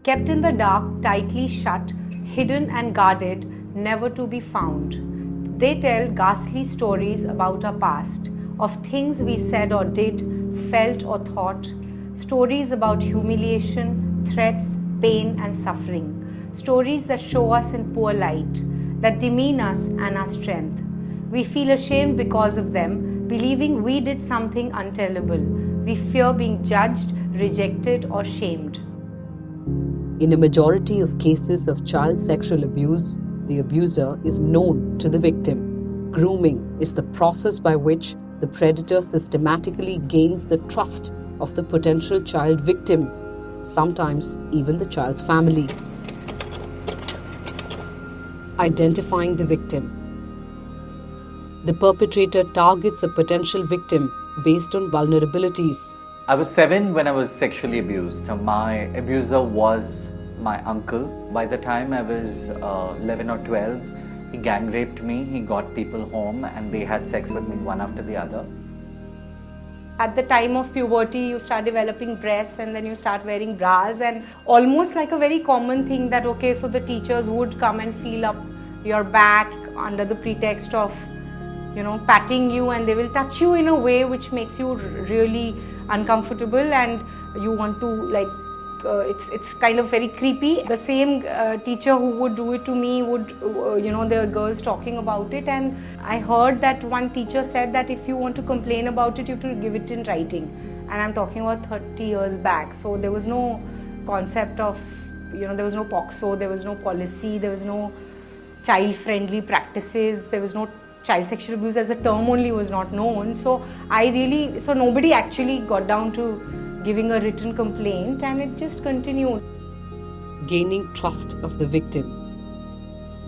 kept in the dark, tightly shut, hidden and guarded, never to be found. They tell ghastly stories about our past, of things we said or did, felt or thought, stories about humiliation, threats, pain, and suffering, stories that show us in poor light, that demean us and our strength. We feel ashamed because of them, believing we did something untellable. We fear being judged, rejected, or shamed. In a majority of cases of child sexual abuse, the abuser is known to the victim. Grooming is the process by which the predator systematically gains the trust of the potential child victim, sometimes even the child's family. Identifying the victim. The perpetrator targets a potential victim based on vulnerabilities. I was 7 when I was sexually abused. My abuser was my uncle. By the time I was 11 or 12, he gang raped me. He got people home and they had sex with me one after the other. At the time of puberty, you start developing breasts and then you start wearing bras, and almost like a very common thing that, okay, so the teachers would come and feel up your back under the pretext of, patting you, and they will touch you in a way which makes you really uncomfortable and you want to it's kind of very creepy. The same teacher who would do it to me would, there were girls talking about it, and I heard that one teacher said that if you want to complain about it, you have to give it in writing. And I'm talking about 30 years back. So there was no concept of, there was no POCSO, there was no policy, there was no child-friendly practices, there was no child sexual abuse as a term only was not known. So nobody actually got down to giving a written complaint, and it just continued. Gaining trust of the victim.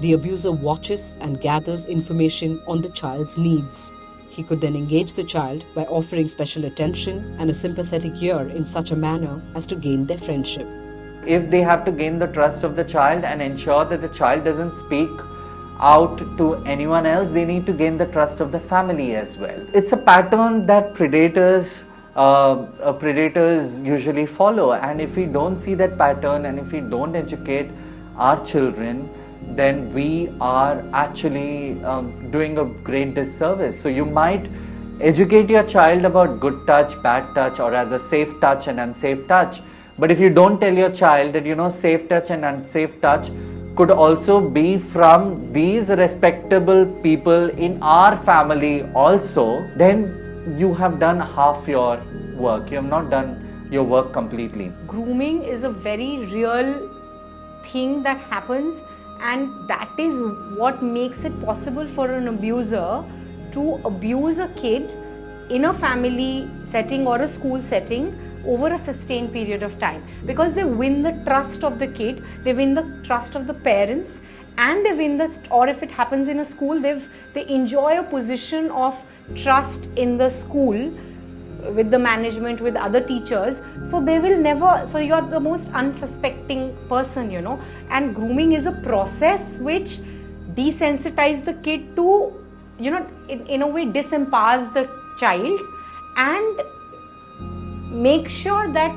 The abuser watches and gathers information on the child's needs. He could then engage the child by offering special attention and a sympathetic ear in such a manner as to gain their friendship. If they have to gain the trust of the child and ensure that the child doesn't speak out to anyone else, they need to gain the trust of the family as well. It's a pattern that predators usually follow, and if we don't see that pattern and if we don't educate our children, then we are actually doing a great disservice. So you might educate your child about good touch, bad touch, or rather safe touch and unsafe touch, but if you don't tell your child that safe touch and unsafe touch could also be from these respectable people in our family also, then you have done half your work. You have not done your work completely. Grooming is a very real thing that happens, and that is what makes it possible for an abuser to abuse a kid in a family setting or a school setting over a sustained period of time, because they win the trust of the kid, they win the trust of the parents, and they win or if it happens in a school, they enjoy a position of trust in the school with the management, with other teachers. So they will never, so you're the most unsuspecting person, and grooming is a process which desensitizes the kid to, in a way disempowers the child and make sure that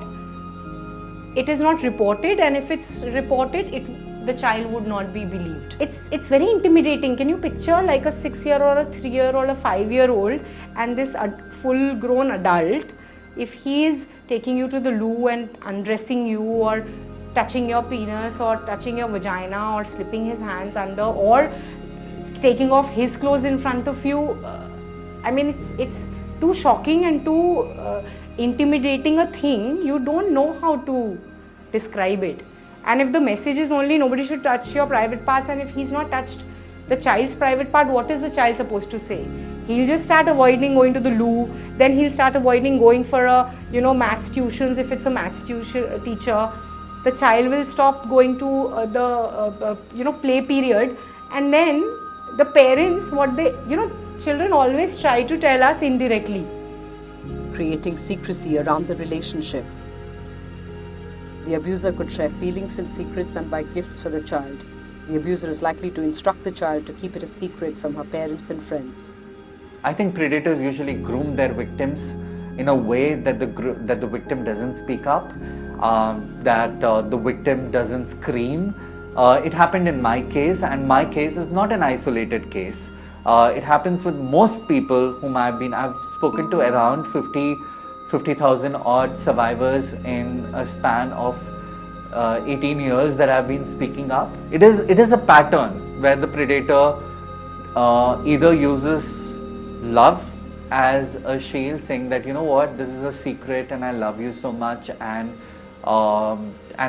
it is not reported, and if it's reported, the child would not be believed. It's very intimidating. Can you picture like a 6-year or a 3-year or a 5-year-old and this full-grown adult, if he is taking you to the loo and undressing you or touching your penis or touching your vagina or slipping his hands under or taking off his clothes in front of you, it's too shocking and too intimidating a thing. You don't know how to describe it. And if the message is only nobody should touch your private parts, and if he's not touched the child's private part, what is the child supposed to say? He'll just start avoiding going to the loo, then he'll start avoiding going for maths tuitions if it's a maths teacher. The child will stop going to the play period, and then the parents, children always try to tell us indirectly. Creating secrecy around the relationship. The abuser could share feelings and secrets and buy gifts for the child. The abuser is likely to instruct the child to keep it a secret from her parents and friends. I think predators usually groom their victims in a way that the victim doesn't speak up. that the victim doesn't scream. It happened in my case, and my case is not an isolated case. It happens with most people whom I've spoken to around 50,000 odd survivors in a span of 18 years that I've been speaking up. It is a pattern where the predator either uses love as a shield, saying that, you know what, this is a secret and I love you so much, and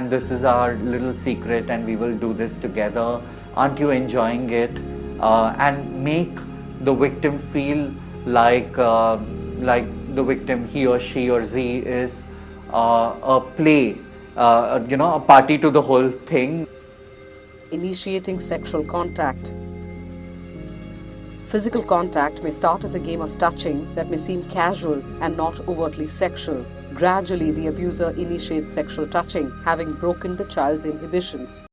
this is our little secret and we will do this together, aren't you enjoying it, and make the victim feel like the victim, he or she or Z, is a play, a party to the whole thing. Initiating sexual contact. Physical contact may start as a game of touching that may seem casual and not overtly sexual. Gradually, the abuser initiates sexual touching, having broken the child's inhibitions.